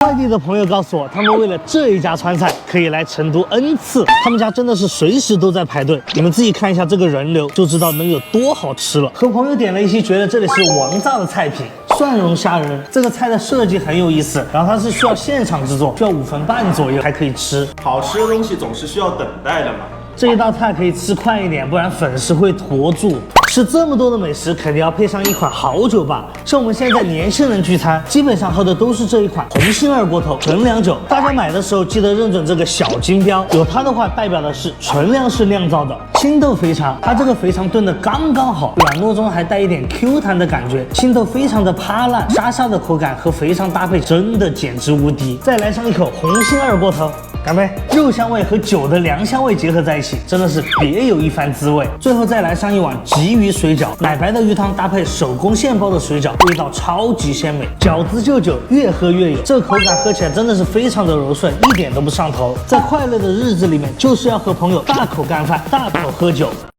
外地的朋友告诉我，他们为了这一家川菜可以来成都 N 次，他们家真的是随时都在排队。你们自己看一下这个人流，就知道能有多好吃了。和朋友点了一些，觉得这里是王炸的菜品。 蒜蓉虾仁这个菜的设计很有意思，然后它是需要现场制作，需要5分半左右才可以吃。好吃的东西总是需要等待的嘛。这一道菜可以吃快一点，不然粉丝会坨住。吃这么多的美食，肯定要配上一款好酒吧。像我们现在年轻人聚餐，基本上喝的都是这一款红星二锅头纯粮酒。大家买的时候记得认准这个小金标，有它的话代表的是纯粮食酿造的。青豆肥肠，它这个肥肠炖的刚刚好，软糯中还带一点 Q 弹的感觉，青豆非常的趴烂，沙沙的口感和肥肠搭配真的简直无敌。再来上一口红星二锅头。 干杯！肉香味和酒的凉香味结合在一起，真的是别有一番滋味。最后再来上一碗鲫鱼水饺，奶白的鱼汤搭配手工现包的水饺，味道超级鲜美。饺子就酒，越喝越有，这口感喝起来真的是非常的柔顺，一点都不上头。在快乐的日子里面，就是要和朋友大口干饭，大口喝酒。